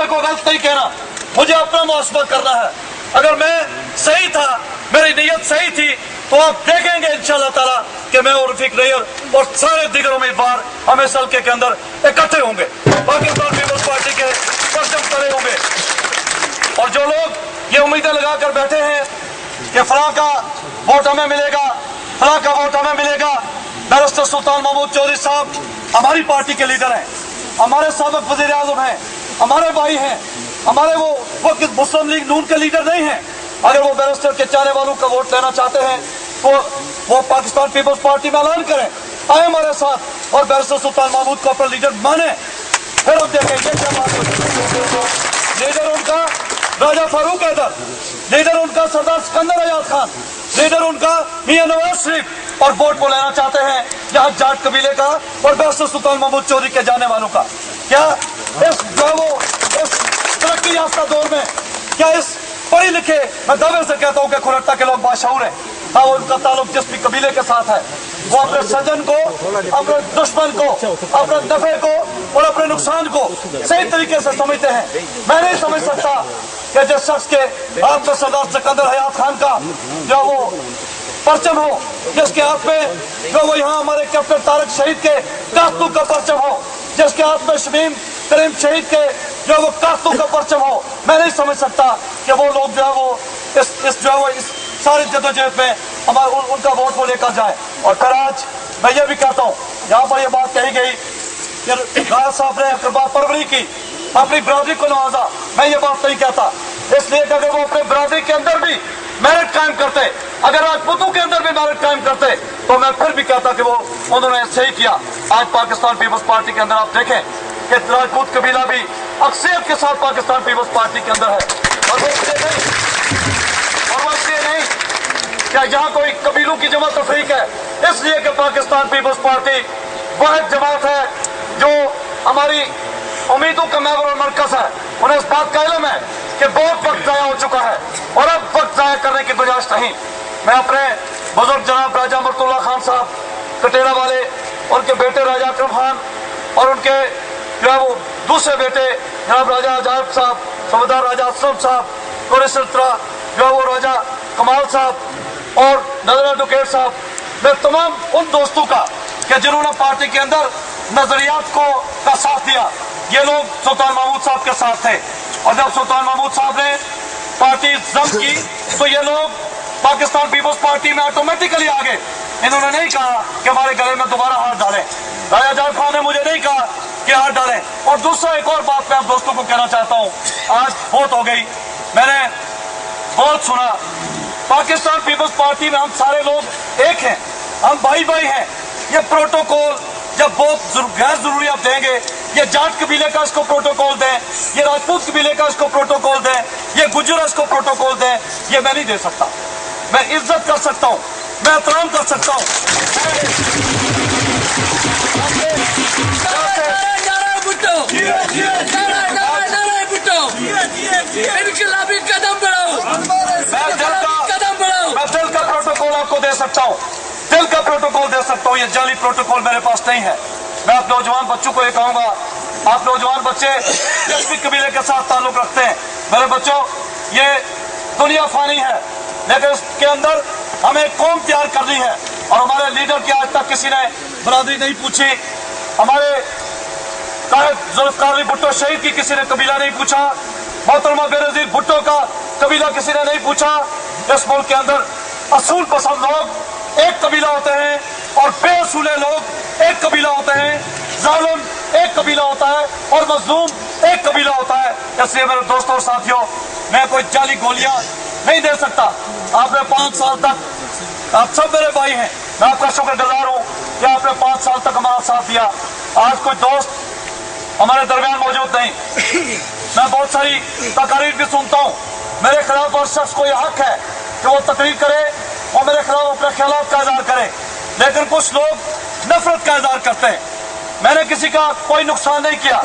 दूसरे को गलत नहीं कहना, मुझे अपना मुहासबा करना है। अगर मैं सही था, मेरी नीयत सही थी, तो आप देखेंगे इंशाअल्लाह ताला कि मैं और रफीक नैयर और सारे दिगर उम्मीदवार हम इस हल्के के अंदर इकट्ठे होंगे, पाकिस्तान पीपल्स पार्टी के परचम तले होंगे। और जो लोग ये उम्मीदें लगा कर बैठे हैं कि फलां का वोट हमें मिलेगा, फलां का वोट हमें मिलेगा, बैरिस्टर सुल्तान महमूद चौधरी साहब हमारी पार्टी के लीडर हैं, हमारे साबिक वज़ीर आज़म हैं, हमारे भाई हैं, हमारे वो मुस्लिम लीग नून के लीडर नहीं हैं। अगर वो बैरिस्टर के चाहने वालों का वोट लेना चाहते हैं तो वो पाकिस्तान पीपल्स पार्टी में ऐलान करें, आए हमारे साथ और बैरिस्टर सुल्तान महमूद को अपना लीडर माने। फिर हम देखेंगे क्या बात है। लीडर उनका राजा फारूक हैदर, लीडर उनका सरदार सिकंदर आजाद खान, लीडर उनका मियां नवाज शरीफ, और वोट वो लेना चाहते हैं यहाँ जाट कबीले का और बैरिस्टर सुल्तान महमूद चौधरी के जाने वालों का। क्या इस तरक्की याफ्ता दौर में, क्या इस पढ़े लिखे, मैं दावे से कहता हूँ कि खुरट्टा के लोग बाशऊर हैं, हाँ उनका ताल्लुक जिस भी कबीले के साथ है, वो अपने सज्जन को, अपने दुश्मन को, अपने नफे को और अपने नुकसान को सही तरीके से समझते हैं। मैं नहीं समझ सकता कि जिस शख्स के हाथ में सरदार सिकंदर हयात खान का जो वो परचम हो, जिसके हाथ में जो वो यहाँ हमारे कैप्टन तारक शहीद के कास्तू का परचम हो, जिसके हाथ में शमीम करीम शहीद के जो वो कास्तू का परचम हो, मैं नहीं समझ सकता कि वो लोग जो है वो इस सारी जदोजहद में हमारा उनका वोट वो लेकर जाए। और फिर आज मैं ये भी कहता हूँ, यहाँ पर ये बात कही गई कि गाय साहब ने परवरी की, अपनी बरादरी को नवाजा, मैं ये बात नहीं कहता, इसलिए कि अगर वो अपने बरादरी के अंदर भी मेरिट कायम करते, अगर राजपूतों के अंदर भी मेरिट कायम करते, तो मैं फिर भी कहता कि वो उन्होंने सही किया। आज पाकिस्तान पीपल्स पार्टी के अंदर आप देखें कि राजपूत कबीला भी अक्सरियत के साथ पाकिस्तान पीपल्स पार्टी के अंदर है। और वो इसलिए नहीं क्या यहाँ कोई कबीलों की जमात तफरीक है, इसलिए कि पाकिस्तान पीपल्स पार्टी वह जमात है जो हमारी उम्मीदों का महवर और मरकज है। उन्हें इस बात का इल्म है कि बहुत वक्त ज़ाया हो चुका है और अब वक्त ज़ाया करने की गुंजाइश नहीं। मैं अपने बुजुर्ग जनाब राजा अमरतुल्ला खान साहब कटेरा वाले, उनके बेटे राजा अकरम खान और उनके जो है वो दूसरे बेटे जनाब राजा अजायब साहब, सूबेदार राजा असलम साहब, और इस तरह जो है वो राजा कमाल साहब और नजर एडवोकेट साहब, मैं तमाम उन दोस्तों का कि जिन्होंने पार्टी के अंदर नजरियात का साथ दिया, ये लोग सुल्तान महमूद साहब के साथ थे। और जब सुल्तान महमूद साहब ने पार्टी जब्त की तो ये लोग पाकिस्तान पीपल्स पार्टी में ऑटोमेटिकली आ गए। इन्होंने नहीं कहा कि हमारे गले में दोबारा हाथ डालें, राजा जाट खान ने मुझे नहीं कहा कि हाथ डालें। और दूसरा एक और बात मैं आप दोस्तों को कहना चाहता हूँ, आज बहुत हो गई, मैंने बहुत सुना, पाकिस्तान पीपल्स पार्टी में हम सारे लोग एक हैं, हम भाई भाई हैं। ये प्रोटोकॉल जब बहुत गैर जरूरी आप देंगे, ये जाट कबीले का इसको प्रोटोकॉल दें, ये राजपूत कबीले का इसको प्रोटोकॉल दें, ये गुजर इसको प्रोटोकॉल दें, ये मैं नहीं दे सकता। मैं इज्जत कर सकता हूँ, मैं एहतराम कर सकता हूँ। मैं दिल का प्रोटोकॉल आपको दे सकता हूँ, दिल का प्रोटोकॉल दे सकता हूँ, ये जाली प्रोटोकॉल मेरे पास नहीं है। मैं आप नौजवान बच्चों को ये कहूँगा, आप नौजवान बच्चे जिस भी कबीले के साथ ताल्लुक रखते हैं, मेरे बच्चों ये दुनिया फानी है, लेकिन इसके अंदर हमें कौम तैयार करनी है। और हमारे लीडर की आज तक किसी ने बरादरी नहीं पूछी, हमारे जुल्फ़िकार अली भुट्टो शहीद की किसी ने कबीला नहीं पूछा, मोहतरमा बेनज़ीर भुट्टो का कबीला किसी ने नहीं पूछा। इस मुल्क के अंदर असूल पसंद लोग एक कबीला होते हैं और बेअसूले लोग एक कबीला होते हैं, जालिम एक कबीला होता है और मजलूम एक कबीला होता है। इसलिए मेरे दोस्तों और साथियों, मैं कोई जाली गोलियां नहीं दे सकता। आपने 5 साल तक, आप सब मेरे भाई हैं, मैं आपका शुक्रगुजार हूँ कि आपने 5 साल तक हमारा साथ दिया। आज कोई दोस्त हमारे दरमियान मौजूद नहीं, मैं बहुत सारी तकारीर भी सुनता हूँ, मेरे खिलाफ और शख्स को यह हक है कि वो तकरीर करे और मेरे खिलाफ अपने ख्यालात का इज़हार करे, लेकिन कुछ लोग नफरत का इज़हार करते हैं। मैंने किसी का कोई नुकसान नहीं किया,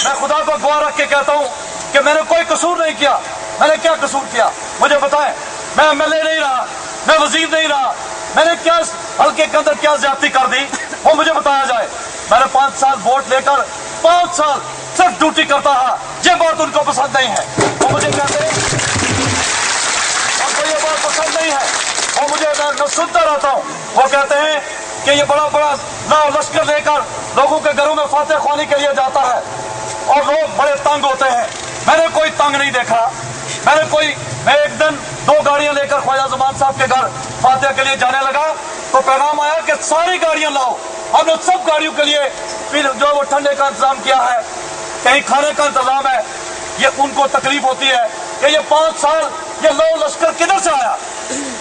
मैं खुदा को गवाह रख के कहता हूँ कि मैंने कोई कसूर नहीं किया। मैंने क्या कसूर किया मुझे बताएं? मैं MLA नहीं रहा, मैं वजीर नहीं रहा, मैंने क्या हल्के के अंदर क्या ज्यादती कर दी वो मुझे बताया जाए। मैंने 5 साल वोट लेकर 5 साल सिर्फ ड्यूटी करता है, ये बात उनको पसंद नहीं है। वो मुझे कहते हैं उनको ये बात पसंद नहीं है, और मुझे मैं सुनता रहता हूँ। वो कहते हैं कि ये बड़ा बड़ा नाव लश्कर लेकर लोगों के घरों में फातह ख्वानी के लिए जाता है और लोग बड़े तंग होते हैं। मैंने कोई तंग नहीं देखा। मैं एक दिन 2 गाड़ियां लेकर ख्वाजा ज़मान साहब के घर फातह के लिए जाने लगा तो पैगाम आया कि सारी गाड़ियां लाओ। हमने सब गाड़ियों के लिए फिर जो वो ठंडे का इंतजाम किया है, कहीं खाने का इंतजाम है। ये उनको तकलीफ होती है कि ये 5 साल ये लो लश्कर किधर से आया।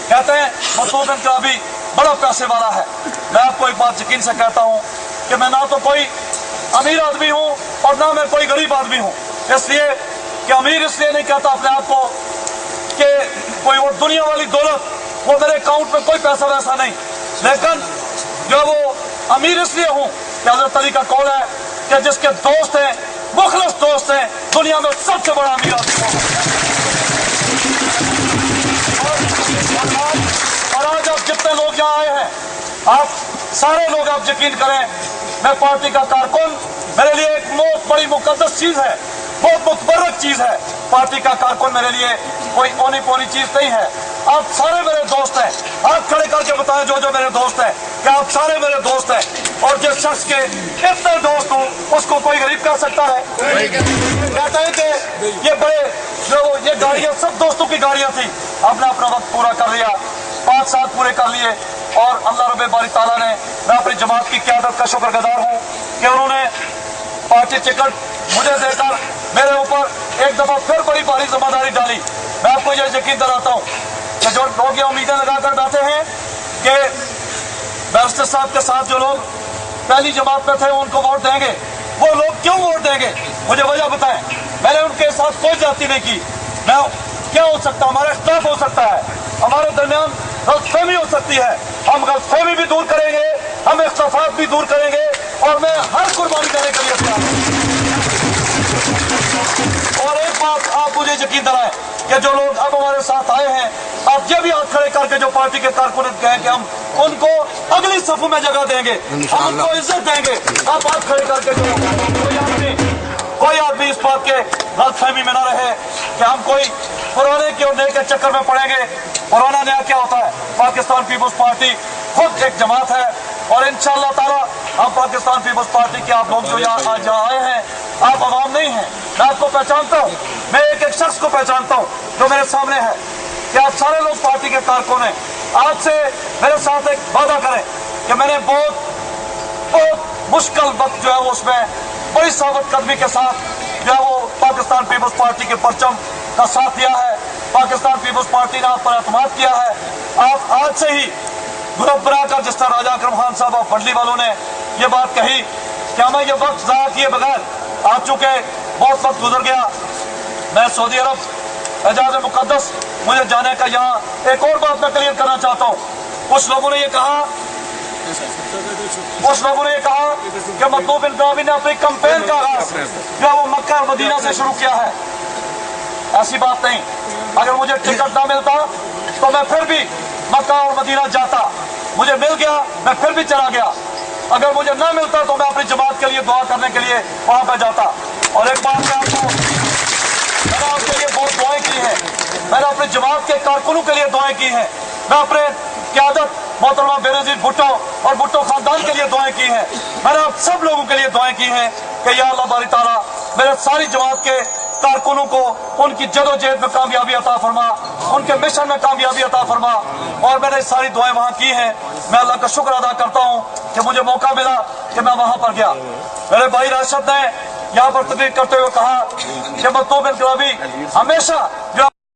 कहते हैं मतलूब इनका भी बड़ा पैसे वाला है। मैं आपको एक बात यकीन से कहता हूँ कि मैं ना तो कोई अमीर आदमी हूँ और ना मैं कोई गरीब आदमी हूँ। इसलिए कि अमीर इसलिए नहीं कहता अपने आप को कि कोई वो दुनिया वाली दौलत, वो मेरे अकाउंट में कोई पैसा वैसा नहीं, लेकिन जो वो अमीर इसलिए हूँ कि हज़रत अली का कौल है कि जिसके दोस्त हैं, मुखलिस दोस्त हैं, दुनिया में सबसे बड़ा अमीर आदमी हो। और आज आप जितने लोग यहाँ आए हैं, आप सारे लोग आप यकीन करें, मैं पार्टी का कारकुन, मेरे लिए एक बहुत बड़ी मुकद्दस चीज है, बहुत मुतबर्रक चीज है। पार्टी का कारकुन मेरे लिए कोई ओनी पोनी चीज नहीं है। आप सारे मेरे दोस्त हैं। आप खड़े करके बताएं जो जो मेरे दोस्त हैं, क्या आप सारे मेरे दोस्त हैं? और जिस शख्स के इतने दोस्त हूँ उसको कोई गरीब कह सकता है? कहते हैं कि ये बड़े जो ये गाड़ियां सब दोस्तों की गाड़ियां थी, आपने अपना वक्त पूरा कर लिया, 5 साल पूरे कर लिए। और अल्लाह रब्बे बारी ताला ने, मैं अपनी जमात की क़यादत का शुक्रगुजार हूँ कि उन्होंने पार्टी टिकट मुझे देकर मेरे ऊपर एक दफा फिर बड़ी भारी जिम्मेदारी डाली। मैं आपको ये यकीन दिलाता हूँ कि जो लोग ये उम्मीदें लगाकर बैठे हैं कि बैरिस्टर साहब के साथ जो लोग पहली जमात में थे उनको वोट देंगे, वो लोग क्यों वोट देंगे? मुझे वजह बताएं। मैंने उनके साथ कोई जाति नहीं की। मैं क्या हो सकता, हमारा इख्तिलाफ हो सकता है, हमारे दरमियान गलतफहमी हो सकती है, हम गलतफहमी भी दूर करेंगे, हम इख्तिलाफात भी दूर करेंगे, और मैं हर कुर्बानी देने के लिए तैयार हूं। और एक बात आप मुझे यकीन दिलाएं कि जो लोग अब हमारे साथ आए हैं, आप ये भी हाथ खड़े करके जो पार्टी के कारकुन कहें कि हम उनको अगली सफू में जगह देंगे, हम उनको इज्जत देंगे। आप हाथ खड़े करके जो कोई आदमी इस बात के गलतफहमी में न रहे कि हम कोई पुराने के और नए के चक्कर में पड़ेंगे। पुराना नया क्या होता है? पाकिस्तान पीपुल्स पार्टी खुद एक जमात है, और इंशाअल्लाह ताला हम पाकिस्तान पीपुल्स पार्टी के आप लोग जो यहाँ आज आए हैं, आप अवाम नहीं हैं। मैं आपको पहचानता हूँ, मैं एक एक शख्स को पहचानता हूँ जो मेरे सामने है कि आप सारे लोग पार्टी के कारकुन हैं। आज से मेरे साथ एक वादा करें कि मैंने बहुत मुश्किल वक्त जो है वो उसमें बड़ी साबित कदमी के साथ जो है वो पाकिस्तान पीपुल्स पार्टी के परचम का साथ दिया है। पाकिस्तान पीपुल्स पार्टी ने आप पर एतमाद किया है। आप आज से ही ग्रुप बनाकर, जिस तरह राजा अकरम खान साहब और फडली वालों ने ये बात कही कि हमें ये वक्त ज़ाया किए बगैर, आ चुके बहुत वक्त गुजर गया। मैं सऊदी अरब एजाज़ मुक़द्दस मुझे जाने का, यहाँ एक और बात मैं क्लियर करना चाहता हूँ। कुछ लोगों ने ये कहा कि मतलूब इनकलाबी ने अपनी कैंपेन का आगाज जो है वो मक्का और मदीना से शुरू किया है। ऐसी बात नहीं। अगर मुझे टिकट ना मिलता तो मैं फिर भी मक्का और मदीना जाता। मुझे मिल गया, मैं फिर भी चला गया। अगर मुझे ना मिलता तो मैं अपनी जमात के लिए दुआ करने के लिए वहां पर जाता। और एक बात मैंने आपके लिए बहुत दुआएं की हैं, मैंने अपनी जमात के कारकुनों के लिए दुआएं की हैं, मैं अपने क़यादत मोहतरमा बेनज़ीर भुट्टो और भुट्टो खानदान के लिए दुआएं की हैं, मैंने आप सब लोगों के लिए दुआएं की हैं कि या अल्लाह बारी ताला मेरे सारी जमात के कारकुनों को उनकी जदोजहद में कामयाबी अता फरमा, उनके मिशन में कामयाबी अता फरमा। और मैंने सारी दुआएं वहाँ की हैं। मैं अल्लाह का शुक्र अदा करता हूँ कि मुझे मौका मिला कि मैं वहाँ पर गया। मेरे भाई राशिद ने यहाँ पर तकरीर करते हुए कहा कि मतलूब इनकलाबी हमेशा